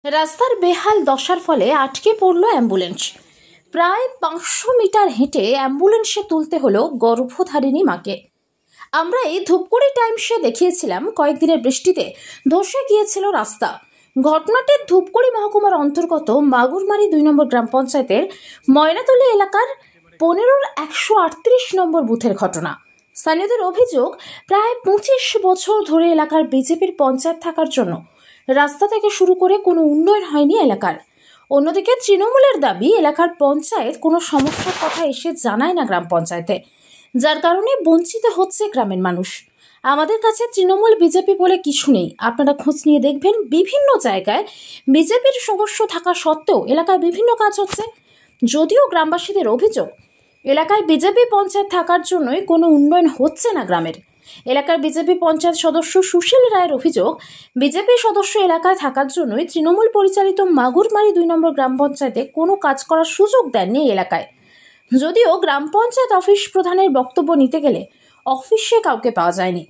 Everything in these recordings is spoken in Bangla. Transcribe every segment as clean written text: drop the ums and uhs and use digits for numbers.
রাস্তার বেহাল দশার ফলে আটকে পড়ল অ্যাম্বুলেন্স। প্রায় 500 মিটার হেঁটে অ্যাম্বুলেন্সে তুলতে হলো গর্ভধারিণী মাকে। আমরা এই ধূপগুড়ি টাইমসে দেখিয়েছিলাম কয়েকদিনের বৃষ্টিতে ধসে গিয়েছিল রাস্তা। ঘটনাটি ধূপগুড়ি মহকুমার অন্তর্গত মাগুরমারি 2 নম্বর গ্রাম পঞ্চায়েতের ময়নাতলী এলাকার 15-138 নম্বর বুথের ঘটনা। স্থানীয়দের অভিযোগ, প্রায় 25 বছর ধরে এলাকার বিজেপির পঞ্চায়েত থাকার জন্য রাস্তা থেকে শুরু করে কোনো উন্নয়ন হয়নি এলাকার। অন্যদিকে তৃণমূলের দাবি, এলাকার পঞ্চায়েত কোনো সমস্যার কথা এসে জানায় না গ্রাম পঞ্চায়েতে, যার কারণে বঞ্চিত হচ্ছে গ্রামের মানুষ। আমাদের কাছে তৃণমূল বিজেপি বলে কিছু নেই, আপনারা খোঁজ নিয়ে দেখবেন বিভিন্ন জায়গায় বিজেপির সদস্য থাকা সত্ত্বেও এলাকায় বিভিন্ন কাজ হচ্ছে। যদিও গ্রামবাসীদের অভিযোগ, এলাকায় বিজেপি পঞ্চায়েত থাকার জন্যই কোনো উন্নয়ন হচ্ছে না গ্রামের। এলাকার বিজেপি পঞ্চায়েত সদস্য সুশীল রায়ের অভিযোগ, বিজেপি সদস্য এলাকায় থাকার জন্যই তৃণমূল পরিচালিত মাগুরমারি 2 নম্বর গ্রাম পঞ্চায়েতে কোনো কাজ করার সুযোগ দেননি এলাকায়। যদিও গ্রাম পঞ্চায়েত অফিস প্রধানের বক্তব্য নিতে গেলে অফিসে কাউকে পাওয়া যায়নি।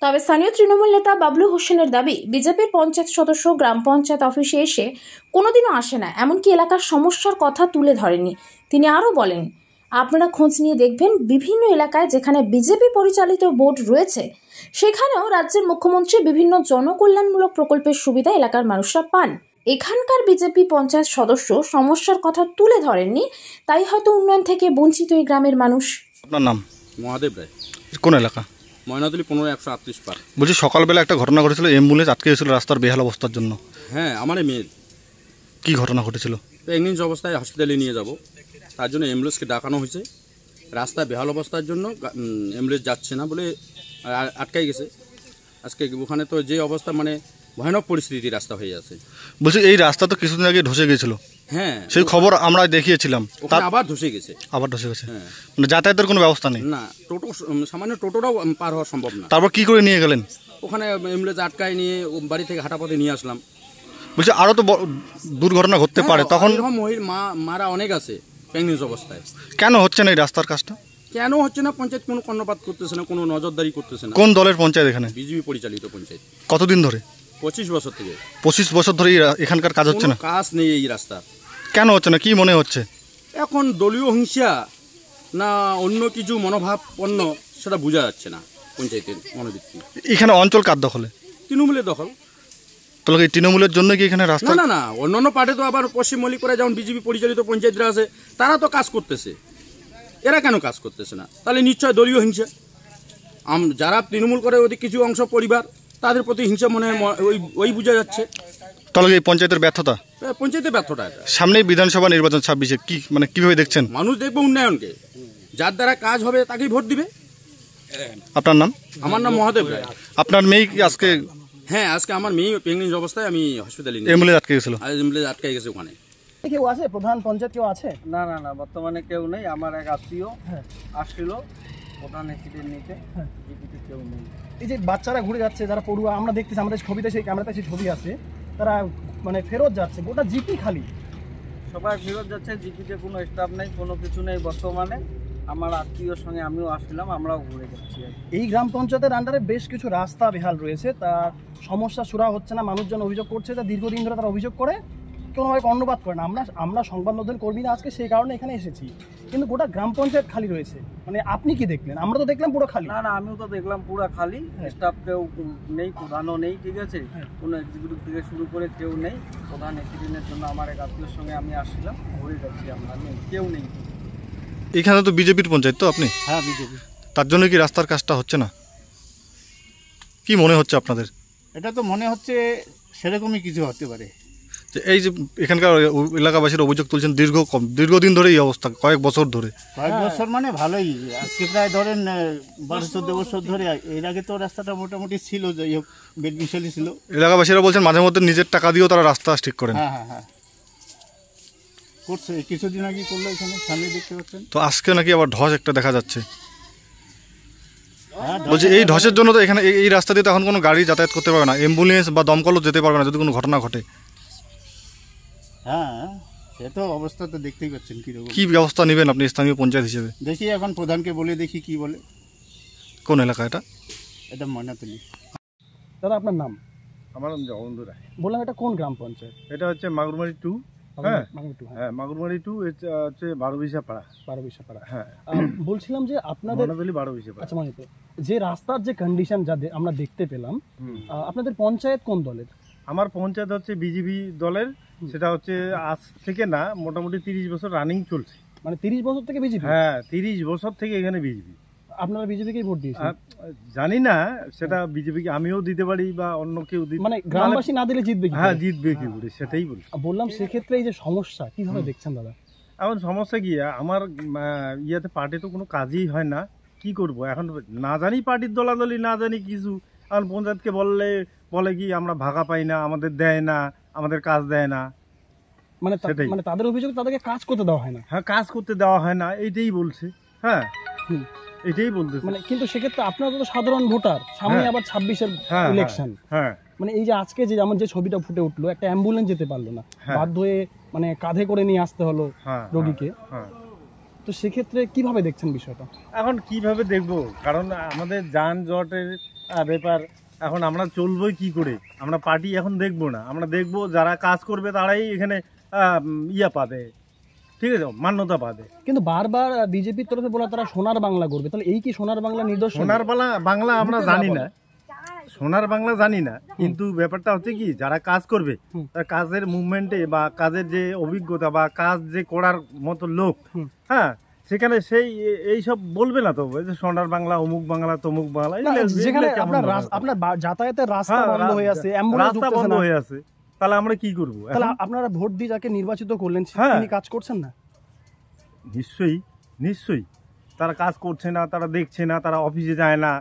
তবে স্থানীয় তৃণমূল নেতা বাবলু হোসেনের দাবি, বিজেপির পঞ্চায়েত সদস্য গ্রাম পঞ্চায়েত অফিসে এসে কোনোদিনও আসে না, এমনকি এলাকার সমস্যার কথা তুলে ধরেনি। তিনি আরও বলেন, আপনারা খোঁজ নিয়ে দেখবেন বিভিন্ন এলাকায় যেখানে বিজেপি পরিচালিত বোর্ড রয়েছে সেখানেও রাজ্যের মুখ্যমন্ত্রী বিভিন্ন জনকল্যাণমূলক প্রকল্পের সুবিধা এলাকার মানুষরা পান। এখানকার বিজেপি পঞ্চায়েত সদস্য সমস্যার কথা তুলে ধরেননি, তাই হয়তো উন্নয়ন থেকে বঞ্চিত এই গ্রামের মানুষ। আপনার নাম? মহাদেব রায়। কোন এলাকা? ময়নাতলী 15-138 পার। বলছি, সকালবেলা একটা ঘটনা ঘটেছিল, অ্যাম্বুলেন্স আটকে গেছিল রাস্তার বেহাল অবস্থার জন্য। হ্যাঁ, আমার মেয়ের। কি ঘটনা ঘটেছিল? প্রেগনেন্ট অবস্থায় হসপিটালে নিয়ে যাব, তার জন্য অ্যাম্বুলেন্সকে ডাকানো হয়েছে। রাস্তা বেহাল অবস্থার জন্য অ্যাম্বুলেন্স যাচ্ছে না বলে আটকাই গেছে। আজকে ওখানে তো যে অবস্থা, মানে ভয়ানক পরিস্থিতি রাস্তা হয়ে আছে। বলছি, এই রাস্তা তো কিছুদিন আগে ধসে গিয়েছিল। হ্যাঁ, সেই খবর আমরা দেখিয়েছিলাম। ওখানে আবার ধসে গেছে। আবার ধসে গেছে? হ্যাঁ। মানে যাতায়াতের কোনো ব্যবস্থা নেই? না, টোটো, সামান্য টোটোটাও পার হওয়া সম্ভব না। তারপর কি করে নিয়ে গেলেন? ওখানে অ্যাম্বুলেন্স আটকায় নিয়ে বাড়ি থেকে হাঁটা পথে নিয়ে আসলাম। বলছি, আরও তো দুর্ঘটনা ঘটতে পারে, তখন মারা অনেক আছে প্রেগনেন্ট অবস্থায়। কেন হচ্ছে না এই রাস্তার কাজটা? কেন হচ্ছে না? পঞ্চায়েত কোনো কর্ণপাত করতেছে না, কোনো নজরদারি করতেছে না। কোন দলের পঞ্চায়েত এখানে? বিজেপি পরিচালিত পঞ্চায়েত। কতদিন ধরে? 25 বছর থেকে। 25 বছর ধরে এখানকার কাজ হচ্ছে না? কাজ নেই এই রাস্তা। কেন হচ্ছে না, কি মনে হচ্ছে? এখন দলীয় হিংসা না অন্য কিছু মনোভাবপন্ন, সেটা বোঝা যাচ্ছে না। পঞ্চায়েতের মনোবৃত্তি এখানে অঞ্চল কার দখলে? তৃণমূলের দখল। তাহলে এই তৃণমূলের জন্য কি এখানে রাস্তা? না, অন্যান্য পার্টি তো আবার পশ্চিম মল্লিকরা যেমন বিজেপি পরিচালিত পঞ্চায়েতরা আছে, তারা তো কাজ করতেছে, এরা কেন কাজ করতেছে না? তাহলে নিশ্চয় দলীয় হিংসা। যারা তৃণমূল করে ওদের কিছু অংশ পরিবার, তাদের প্রতি হিংসা মনে ওই বোঝা যাচ্ছে। তাহলে এই পঞ্চায়েতের ব্যর্থতা? পঞ্চায়েতের ব্যর্থতা এটা। সামনেই বিধানসভা নির্বাচন 26-এ, কি মানে কিভাবে দেখছেন? মানুষ দেখবে উন্নয়নকে, যার দ্বারা কাজ হবে তাকেই ভোট দিবে। আপনার নাম? আমার নাম মহাদেব রায়। আপনার মেয়ে কি আজকে? হ্যাঁ, আজকে আমার মেয়ে প্রেগনেন্ট অবস্থায় আমি হসপিটালে নিয়ে। অ্যাম্বুলেন্স আটকে গেছিল? অ্যাম্বুলেন্স আটকে গেছে ওখানে। কেউ আছে? প্রধান পঞ্চায়েত কেউ আছে? না, বর্তমানে কেউ নেই। আমার এক আত্মীয় আসছিল প্রধান এসিডেন্ট নিতে, জিপিতে কেউ নেই। এই যে বাচ্চারা ঘুরে যাচ্ছে, যারা পড়ুয়া, আমরা দেখতেছি, আমাদের ছবিতে, সেই ক্যামেরাতে সেই ছবি আছে, তারা মানে ফেরত যাচ্ছে, গোটা জিপি খালি। সবাই ফেরত যাচ্ছে, জিপিতে কোনো স্টাফ নেই, কোনো কিছু নেই বর্তমানে। আমার আত্মীয়র সঙ্গে আমিও আসছিলাম, আমরাও ঘুরে যাচ্ছি। এই গ্রাম পঞ্চায়েতের আন্ডারে বেশ কিছু রাস্তা বেহাল রয়েছে, তার সমস্যা সুরা হচ্ছে না। মানুষজন অভিযোগ করছে, তা দীর্ঘদিন ধরে তারা অভিযোগ করে, কোনোভাবে কর্ণপাত করে না। আমরা সংবাদ মাধ্যম কর্মী না আজকে, সেই কারণে এখানে এসেছি। কিন্তু গোটা গ্রাম পঞ্চায়েত খালি রয়েছে। মানে আপনি কি দেখলেন? আমরা তো দেখলাম পুরো খালি। না, আমিও তো দেখলাম পুরো খালি। স্টাফ কেউ নেই, প্রধানও নেই, ঠিক আছে? কোনো এক্সিকিউটিভ থেকে শুরু করে কেউ নেই। প্রধান এক্সিডেন্টের জন্য আমার এক আত্মীয়র সঙ্গে আমি আসছিলাম, ঘুরে যাচ্ছি, আমরা নেই, কেউ নেই। এখানে তো বিজেপির পঞ্চায়েত তো আপনি? হ্যাঁ, বিজেপি। তার জন্য কি রাস্তার কাজটা হচ্ছে না? কি মনে হচ্ছে আপনাদের? এটা তো মনে হচ্ছে সেরকমই কিছু হতে পারে। যে এই যে এখানকার এলাকাবাসীর অভিযোগ তুলছেন, দীর্ঘদিন ধরে এই অবস্থা, কয়েক বছর ধরে। কয়েক বছর মানে ভালোই, আজকে প্রায় ধরেন 12-14 বছর ধরে। এর আগে তো রাস্তাটা মোটামুটি ছিল, যাই হোক বেডমিশালি ছিল। এলাকাবাসীরা বলছেন মাঝে মধ্যে নিজের টাকা দিয়েও তারা রাস্তা ঠিক করেন। হ্যাঁ, করছে, কিছুদিন আগে করলো, এখানে সামনে দেখতে পাচ্ছেন। তো আজকে নাকি আবার ধস একটা দেখা যাচ্ছে। বলছি, এই ধসের জন্য তো এখানে এই রাস্তা দিয়ে তো এখন কোনো গাড়ি যাতায়াত করতে পারবে না, অ্যাম্বুলেন্স বা দমকলও যেতে পারবে না যদি কোনো ঘটনা ঘটে। হ্যাঁ, সে তো অবস্থা তো দেখতেই পাচ্ছেন কীরকম। কি ব্যবস্থা নেবেন আপনি স্থানীয় পঞ্চায়েত হিসেবে? দেখি এখন প্রধানকে বলে দেখি কি বলে। কোন এলাকা এটা? এটা ময়নাতলী। দাদা, আপনার নাম? আমার নাম জগবন্ধু রায়। বললাম এটা কোন গ্রাম পঞ্চায়েত? এটা হচ্ছে মাগুরমারি 2। হ্যাঁ মাগুরটু, হ্যাঁ, হ্যাঁ, মাগুরমারি 2 হচ্ছে 12 পাড়া। 12 পাড়া। হ্যাঁ, বলছিলাম যে আপনাদের মনাতলি 12 পাড়া। আচ্ছা, মানে যে রাস্তার যে কন্ডিশন যা আমরা দেখতে পেলাম, আপনাদের পঞ্চায়েত কোন দলের? আমার পঞ্চায়েত হচ্ছে বিজেপি দলের। সেটা হচ্ছে আজ থেকে না, মোটামুটি 30 বছর রানিং চলছে। মানে 30 বছর থেকে বিজেপি? হ্যাঁ, 30 বছর থেকে এখানে বিজেপি। আপনারা বিজেপিকেই ভোট দিয়েছেন? জানি না সেটা বিজেপিকে আমিও দিতে পারি বা অন্য কেউ দিতে, মানে গ্রামবাসী না দিলে জিতবে কি? হ্যাঁ, জিতবে কি করে সেটাই বলছি। বললাম সেক্ষেত্রে এই যে সমস্যা কিভাবে দেখছেন দাদা? এখন সমস্যা কি, আমার ইয়াতে পার্টি তো কোনো কাজই হয় না, কি করব এখন? না জানি পার্টির দলাদলি, না জানি কিছু। এখন পঞ্চায়েতকে বলে কি আমরা ভাগা পাই না, আমাদের দেয় না, আমাদের কাজ দেয় না। মানে সেটাই। মানে তাদের অভিযোগ তাদেরকে কাজ করতে দেওয়া হয় না। হ্যাঁ, কাজ করতে দেওয়া হয় না, এইটাই বলছে। হ্যাঁ, এটাই বলতেছে। মানে কিন্তু সেক্ষেত্রে আপনারা তো সাধারণ ভোটার, সামনে আবার 26-এর ইলেকশন। হ্যাঁ, মানে এই যে আজকে যে আমার যে ছবিটা ফুটে উঠলো, একটা অ্যাম্বুলেন্স যেতে পারলো না, বাধ্য হয়ে মানে কাঁধে করে নিয়ে আসতে হলো রোগীকে। হ্যাঁ, তো সেক্ষেত্রে কিভাবে দেখছেন বিষয়টা? এখন কিভাবে দেখবো, কারণ আমাদের যানজটের ব্যাপার। এখন আমরা চলবোই কি করে? আমরা পার্টি এখন দেখবো না, আমরা দেখবো যারা কাজ করবে তারাই এখানে পাবে, ঠিক আছে, মান্যতা পাবে। কিন্তু বারবার বিজেপির তরফে বলা তারা সোনার বাংলা করবে, তাহলে এই কি সোনার বাংলা নিদর্শন? সোনার বাংলা আমরা জানি না, সোনার বাংলা জানি না, কিন্তু ব্যাপারটা হচ্ছে কি, যারা কাজ করবে তার কাজের মুভমেন্টে বা কাজের যে অভিজ্ঞতা বা কাজ যে করার মতো লোক, হ্যাঁ, সেখানে সেই এইসব বলবে না তো যে সোনার বাংলা, অমুক বাংলা, তমুক বাংলা। যেখানে আপনার যাতায়াতের রাস্তা বন্ধ হয়ে আছে, রাস্তা বন্ধ হয়ে আছে, তাহলে আমরা কি করব? তাহলে আপনারা ভোট দিয়ে যাকে নির্বাচিত করলেন তিনি কাজ করছেন না? নিশ্চয়ই, নিশ্চয়ই তারা কাজ করছে না, তারা দেখছে না, তারা অফিসে যায় না।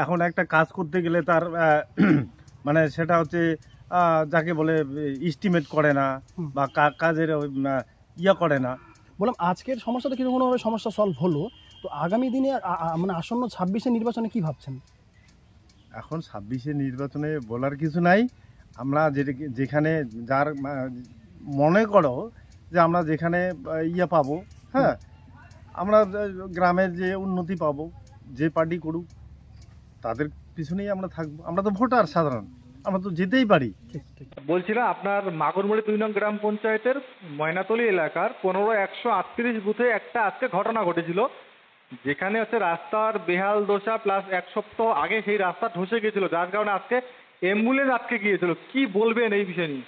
এখন একটা কাজ করতে গেলে তার মানে সেটা হচ্ছে যাকে বলে এস্টিমেট করে না বা কাজের করে না। বললাম আজকের সমস্যাটা কিন্তু কোনোভাবে সমস্যা সলভ হলো, তো আগামী দিনে মানে আসন্ন 26-এর নির্বাচনে কি ভাবছেন? এখন 26-এর নির্বাচনে বলার কিছু নাই। আমরা যেখানে যার মনে করো যে আমরা যেখানে পাবো, হ্যাঁ, আমরা গ্রামের যে উন্নতি পাবো, যে পার্টি করুক তাদের পিছনেই আমরা থাকবো। আমরা তো ভোটার সাধারণ, আমরা তো যেতেই পারি। বলছিলাম আপনার মাগুরমারি 2 নং গ্রাম পঞ্চায়েতের ময়নাতলি এলাকার 15-138 বুথে একটা আজকে ঘটনা ঘটেছিল, যেখানে হচ্ছে রাস্তার বেহাল দশা প্লাস 1 সপ্তাহ আগে সেই রাস্তা ধসে গিয়েছিল, যার কারণে আজকে অ্যাম্বুলেন্স আটকে গিয়েছিল। কি বলবেন এই বিষয় নিয়ে?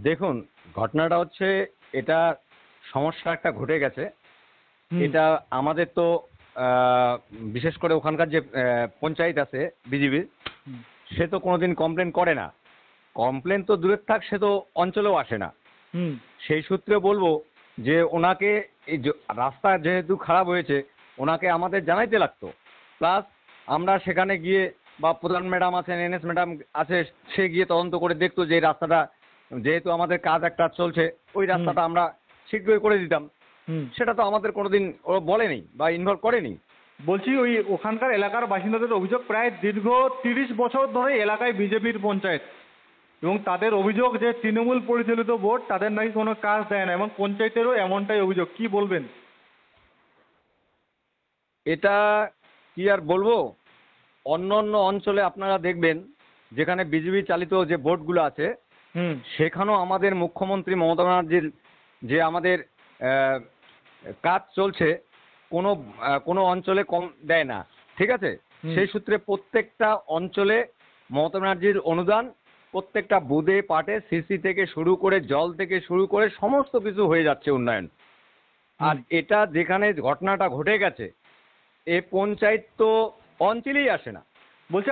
দেখুন, ঘটনাটা হচ্ছে এটা সমস্যা একটা ঘটে গেছে। এটা আমাদের তো বিশেষ করে ওখানকার যে পঞ্চায়েত আছে বিজেপির, সে তো কোনোদিন কমপ্লেন করে না। কমপ্লেন তো দূরের থাক, সে তো অঞ্চলেও আসে না। সেই সূত্রে বলবো যে ওনাকে এই রাস্তা যেহেতু খারাপ হয়েছে, ওনাকে আমাদের জানাইতে লাগতো। প্লাস আমরা সেখানে গিয়ে বা প্রধান ম্যাডাম আছেন, এনএস ম্যাডাম আছে, সে গিয়ে তদন্ত করে দেখতো যে এই রাস্তাটা যেহেতু আমাদের কাজ একটা চলছে, ওই রাস্তাটা আমরা শীঘ্রই করে দিতাম। সেটা তো আমাদের কোনোদিন ওরা বলেনি বা ইনভলভ করেনি। বলছি ওই ওখানকার এলাকার বাসিন্দাদের অভিযোগ প্রায় দীর্ঘ 30 বছর ধরে এলাকায় বিজেপির পঞ্চায়েত, এবং তাদের অভিযোগ যে তৃণমূল পরিচালিত বোর্ড তাদের নাকি কোনো কাজ দেয় না, এবং পঞ্চায়েতেরও এমনটাই অভিযোগ। কি বলবেন? এটা কি আর বলবো, অন্য অন্য অঞ্চলে আপনারা দেখবেন যেখানে বিজেপি চালিত যে বোর্ডগুলো আছে, সেখানেও আমাদের মুখ্যমন্ত্রী মমতা ব্যানার্জির যে আমাদের কাজ চলছে, কোনো অঞ্চলে কম দেয় না, ঠিক আছে। সেই সূত্রে প্রত্যেকটা অঞ্চলে মমতা ব্যানার্জির অনুদান, প্রত্যেকটা বুথে পাটে সিসি থেকে শুরু করে জল থেকে শুরু করে সমস্ত কিছু হয়ে যাচ্ছে উন্নয়ন। আর এটা যেখানে ঘটনাটা ঘটে গেছে, এ পঞ্চায়েত তো অঞ্চলেই আসে না। বলছে